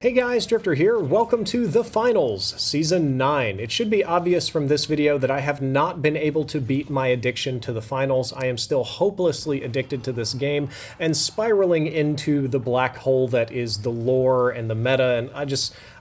Hey guys, Drifter here. Welcome to the finals, Season 9. It should be obvious from this video that I have not been able to beat my addiction to the finals. I am still hopelessly addicted to this game and spiraling into the black hole that is the lore and the meta, and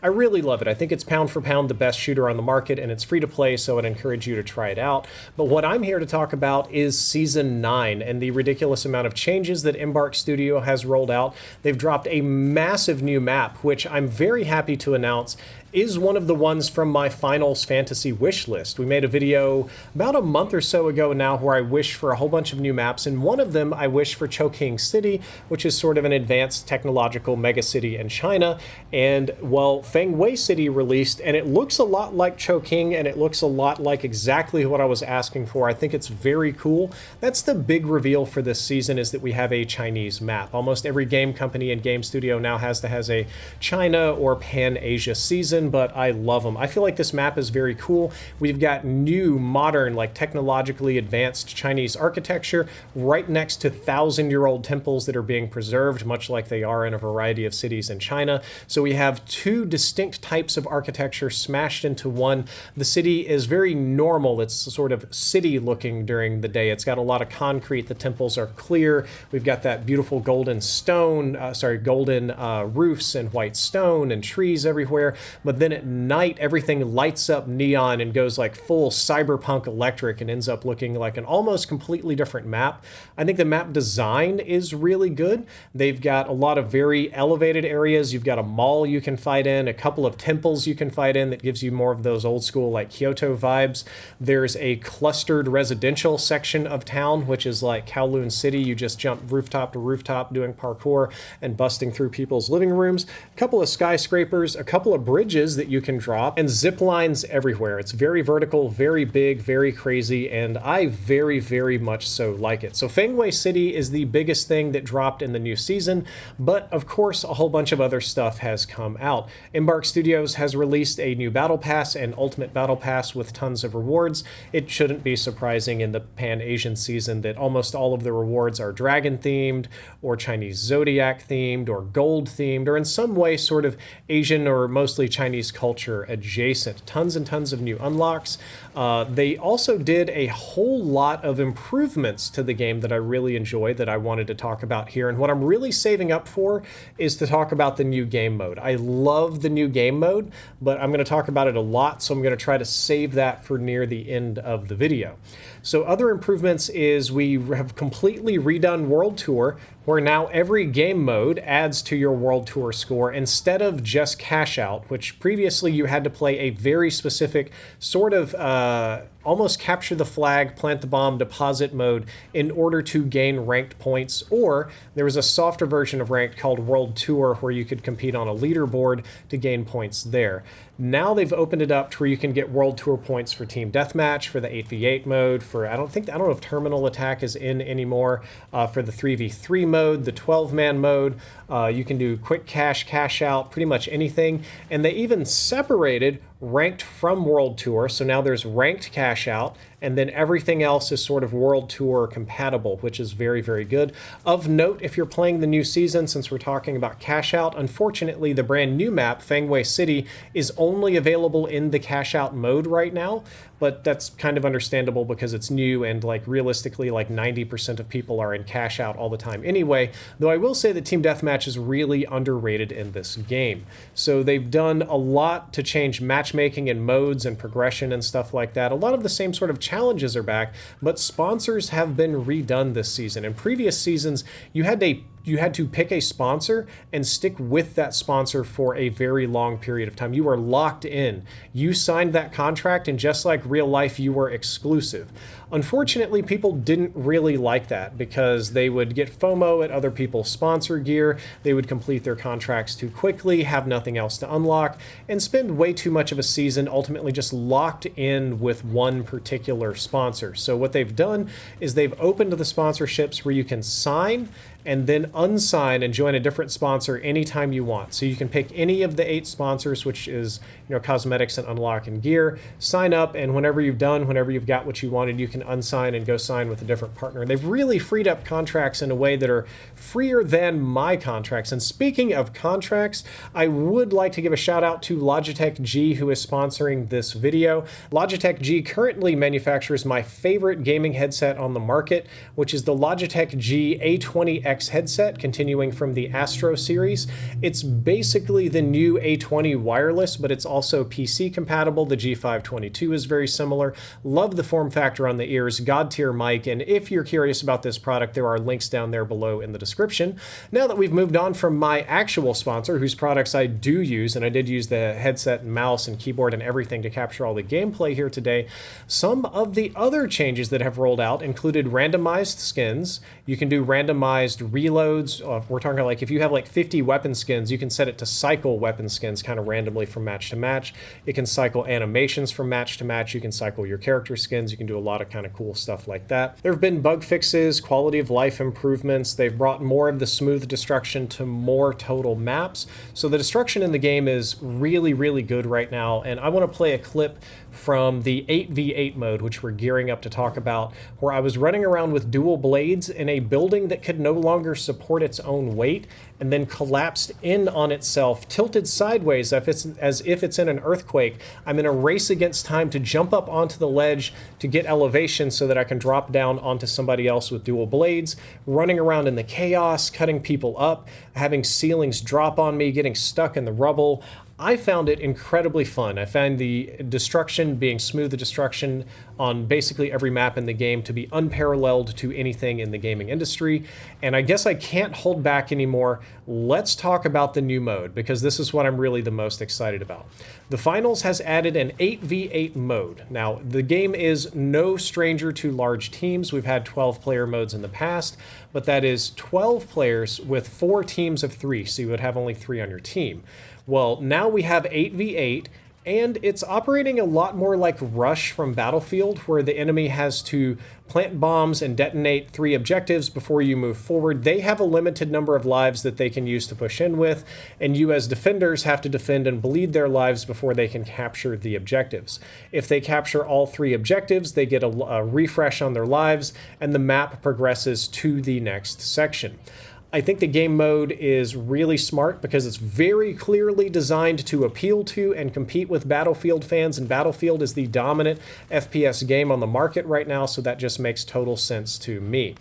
I really love it. I think it's pound for pound the best shooter on the market, and it's free to play, so I'd encourage you to try it out. But what I'm here to talk about is Season 9 and the ridiculous amount of changes that Embark Studio has rolled out. They've dropped a massive new map, which I'm very happy to announce is one of the ones from my Finals Fantasy wish list. We made a video about a month or so ago now where I wished for a whole bunch of new maps, and one of them I wished for Chongqing City, which is sort of an advanced technological megacity in China. And, well, Fang Wayi City released, and it looks a lot like Chongqing, and it looks a lot like exactly what I was asking for. I think it's very cool. That's the big reveal for this season, is that we have a Chinese map. Almost every game company and game studio now has a China or Pan-Asia season, but I love them. I feel like this map is very cool. We've got new, modern, like technologically advanced Chinese architecture right next to thousand-year-old temples that are being preserved, much like they are in a variety of cities in China. So we have two distinct types of architecture smashed into one. The city is very normal. It's sort of city-looking during the day. It's got a lot of concrete. The temples are clear. We've got that beautiful golden stone, golden roofs and white stone and trees everywhere. But then at night, everything lights up neon and goes like full cyberpunk electric and ends up looking like an almost completely different map. I think the map design is really good. They've got a lot of very elevated areas. You've got a mall you can fight in, a couple of temples you can fight in that gives you more of those old school like Kyoto vibes. There's a clustered residential section of town, which is like Kowloon City. You just jump rooftop to rooftop doing parkour and busting through people's living rooms. A couple of skyscrapers, a couple of bridges that you can drop, and zip lines everywhere. It's very vertical, very big, very crazy, and I very, very much so like it. So Fang Wayi City is the biggest thing that dropped in the new season, but of course a whole bunch of other stuff has come out. Embark Studios has released a new Battle Pass and Ultimate Battle Pass with tons of rewards. It shouldn't be surprising in the Pan-Asian season that almost all of the rewards are dragon themed, or Chinese zodiac themed, or gold themed, or in some way sort of Asian or mostly Chinese culture adjacent. Tons and tons of new unlocks. They also did a whole lot of improvements to the game that I really enjoy that I wanted to talk about here. And what I'm really saving up for is to talk about the new game mode. I love the new game mode, but I'm going to talk about it a lot, so I'm going to try to save that for near the end of the video. So other improvements is we have completely redone World Tour, where now every game mode adds to your World Tour score instead of just cash out, which previously you had to play a very specific sort of almost capture the flag, plant the bomb, deposit mode in order to gain ranked points, or there was a softer version of ranked called World Tour where you could compete on a leaderboard to gain points there. Now they've opened it up to where you can get World Tour points for Team Deathmatch, for the 8v8 mode, for I don't know if Terminal Attack is in anymore, for the 3v3 mode, the 12-man mode. You can do quick cash out, pretty much anything. And they even separated ranked from World Tour, so now there's ranked cash out, and then everything else is sort of World Tour compatible, which is very, very good. Of note, if you're playing the new season, since we're talking about cash out, unfortunately the brand new map, Fang Wayi City, is only available in the cash out mode right now, but that's kind of understandable because it's new and like realistically like 90% of people are in cash out all the time anyway, though I will say that Team Deathmatch is really underrated in this game. So they've done a lot to change matchmaking and modes and progression and stuff like that. A lot of the same sort of challenges are back, but sponsors have been redone this season. In previous seasons, you had to pick a sponsor and stick with that sponsor for a very long period of time. You were locked in. You signed that contract, and just like real life, you were exclusive. Unfortunately, people didn't really like that because they would get FOMO at other people's sponsor gear, they would complete their contracts too quickly, have nothing else to unlock, and spend way too much of a season ultimately just locked in with one particular sponsor. So what they've done is they've opened the sponsorships where you can sign and then unsign and join a different sponsor anytime you want. So you can pick any of the 8 sponsors, which is, cosmetics and unlock and gear, sign up, and whenever you've got what you wanted, you can unsign and go sign with a different partner. They've really freed up contracts in a way that are freer than my contracts. And speaking of contracts, I would like to give a shout out to Logitech G, who is sponsoring this video. Logitech G currently manufactures my favorite gaming headset on the market, which is the Logitech G A20X headset, continuing from the Astro series. It's basically the new A20 wireless, but it's also PC compatible. The G522 is very similar. Love the form factor on the ears, god tier mic, and if you're curious about this product, there are links down there below in the description. Now that we've moved on from my actual sponsor, whose products I do use, and I did use the headset and mouse and keyboard and everything to capture all the gameplay here today, some of the other changes that have rolled out included randomized skins. You can do randomized reloads. We're talking like if you have like 50 weapon skins, you can set it to cycle weapon skins kind of randomly from match to match. It can cycle animations from match to match. You can cycle your character skins. You can do a lot of kind of cool stuff like that. There have been bug fixes, quality of life improvements. They've brought more of the smooth destruction to more total maps. So the destruction in the game is really, really good right now. And I want to play a clip from the 8v8 mode, which we're gearing up to talk about, where I was running around with dual blades in a building that could no longer support its own weight and then collapsed in on itself, tilted sideways as if it's in an earthquake. I'm in a race against time to jump up onto the ledge to get elevation so that I can drop down onto somebody else with dual blades, running around in the chaos, cutting people up, having ceilings drop on me, getting stuck in the rubble. I found it incredibly fun. I found the destruction, being smooth destruction on basically every map in the game, to be unparalleled to anything in the gaming industry. And I guess I can't hold back anymore. Let's talk about the new mode, because this is what I'm really the most excited about. The Finals has added an 8v8 mode. Now, the game is no stranger to large teams. We've had 12-player modes in the past, but that is 12 players with 4 teams of 3, so you would have only 3 on your team. Well, now we have 8v8, and it's operating a lot more like Rush from Battlefield, where the enemy has to plant bombs and detonate 3 objectives before you move forward. They have a limited number of lives that they can use to push in with, and you as defenders have to defend and bleed their lives before they can capture the objectives. If they capture all 3 objectives, they get a refresh on their lives, and the map progresses to the next section. I think the game mode is really smart because it's very clearly designed to appeal to and compete with Battlefield fans, and Battlefield is the dominant FPS game on the market right now, so that just makes total sense to me.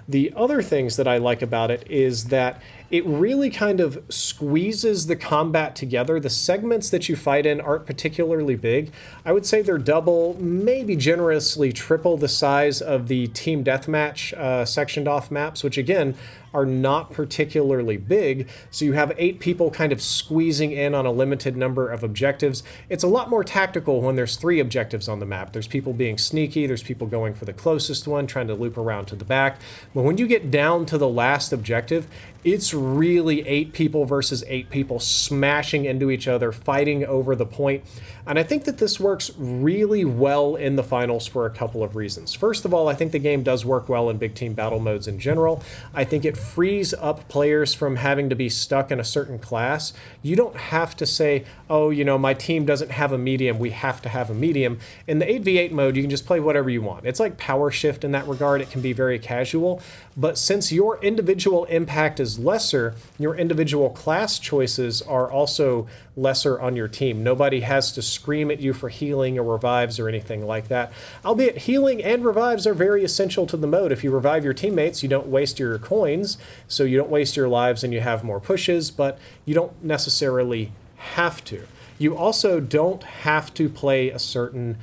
The other things that I like about it is that it really kind of squeezes the combat together. The segments that you fight in aren't particularly big. I would say they're double, maybe generously triple the size of the Team Deathmatch sectioned off maps, which again are not particularly big. So you have 8 people kind of squeezing in on a limited number of objectives. It's a lot more tactical when there's 3 objectives on the map. There's people being sneaky, there's people going for the closest one, trying to loop around to the back. But when you get down to the last objective, it's really 8 people versus 8 people smashing into each other, fighting over the point. And I think that this works really well in the Finals for a couple of reasons. First of all, I think the game does work well in big team battle modes in general. I think it frees up players from having to be stuck in a certain class. You don't have to say, oh, my team doesn't have a medium, we have to have a medium. In the 8v8 mode, you can just play whatever you want. It's like Power Shift in that regard. It can be very casual. But since your individual impact is lesser, your individual class choices are also lesser on your team. Nobody has to scream at you for healing or revives or anything like that. Albeit healing and revives are very essential to the mode. If you revive your teammates, you don't waste your coins, so you don't waste your lives and you have more pushes, but you don't necessarily have to. You also don't have to play a certain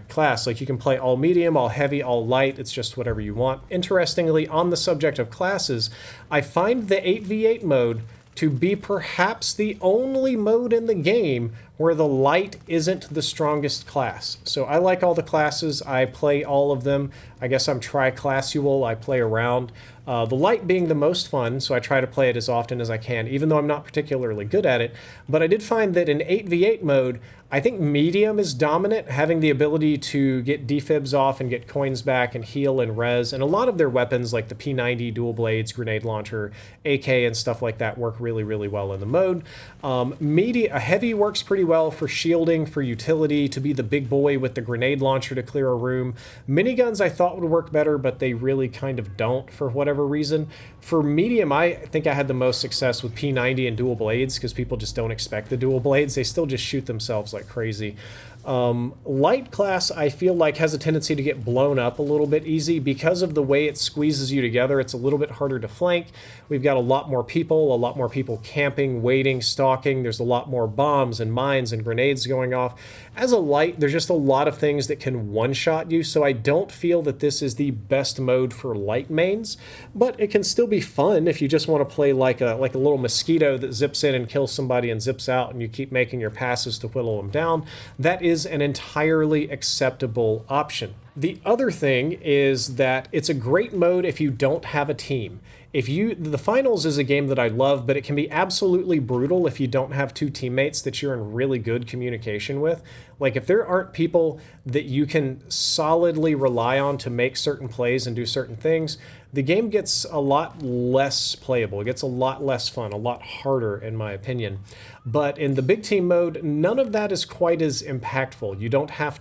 class. Like you can play all medium, all heavy, all light. It's just whatever you want. Interestingly, on the subject of classes, I find the 8v8 mode to be perhaps the only mode in the game where the light isn't the strongest class. So I like all the classes. I play all of them. I guess I'm tri-classual. I play around. The light being the most fun, so I try to play it as often as I can, even though I'm not particularly good at it. But I did find that in 8v8 mode, I think medium is dominant, having the ability to get defibs off and get coins back and heal and res. And a lot of their weapons, like the P90, dual blades, grenade launcher, AK, and stuff like that, work really, really well in the mode. Heavy works pretty well for shielding, for utility, to be the big boy with the grenade launcher to clear a room. Miniguns I thought would work better, but they really kind of don't for whatever reason. For medium, I think I had the most success with P90 and dual blades, because people just don't expect the dual blades. They still just shoot themselves like crazy. Light class, I feel like, has a tendency to get blown up a little bit easy because of the way it squeezes you together. It's a little bit harder to flank. We've got a lot more people camping, waiting, stalking. There's a lot more bombs and mines and grenades going off. As a light, there's just a lot of things that can one-shot you, so I don't feel that this is the best mode for light mains, but it can still be fun if you just want to play like a little mosquito that zips in and kills somebody and zips out, and you keep making your passes to whittle them down. That is an entirely acceptable option. The other thing is that it's a great mode if you don't have a team. The finals is a game that I love, but it can be absolutely brutal if you don't have two teammates that you're in really good communication with. Like, if there aren't people that you can solidly rely on to make certain plays and do certain things, the game gets a lot less playable. It gets a lot less fun, a lot harder, in my opinion. But in the big team mode, none of that is quite as impactful. You don't have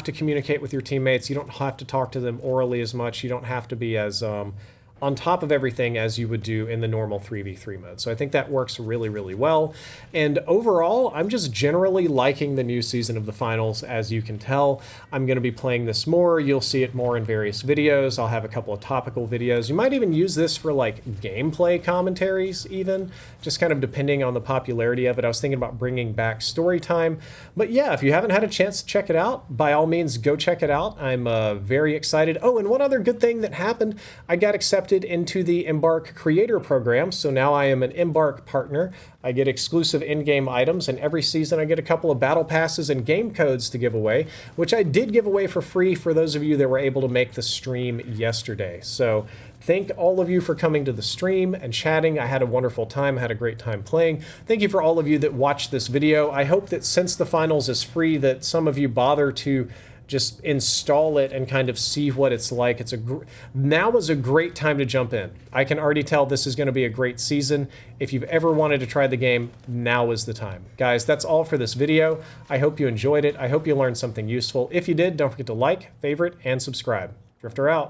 to communicate with your teammates. You don't have to talk to them orally as much. You don't have to be as on top of everything as you would do in the normal 3v3 mode. So I think that works really, really well. And overall, I'm just generally liking the new season of the finals, as you can tell. I'm going to be playing this more. You'll see it more in various videos. I'll have a couple of topical videos. You might even use this for like gameplay commentaries even, just kind of depending on the popularity of it. I was thinking about bringing back story time. But yeah, if you haven't had a chance to check it out, by all means, go check it out. I'm very excited. Oh, and one other good thing that happened, I got accepted into the Embark Creator Program, so now I am an Embark partner. I get exclusive in-game items, and every season I get a couple of battle passes and game codes to give away, which I did give away for free for those of you that were able to make the stream yesterday. So thank all of you for coming to the stream and chatting. I had a wonderful time. I had a great time playing. Thank you for all of you that watched this video. I hope that since the finals is free, that some of you bother to just install it and kind of see what it's like. Now is a great time to jump in. I can already tell this is going to be a great season. If you've ever wanted to try the game, now is the time. Guys, that's all for this video. I hope you enjoyed it. I hope you learned something useful. If you did, don't forget to like, favorite, and subscribe. Drifter out.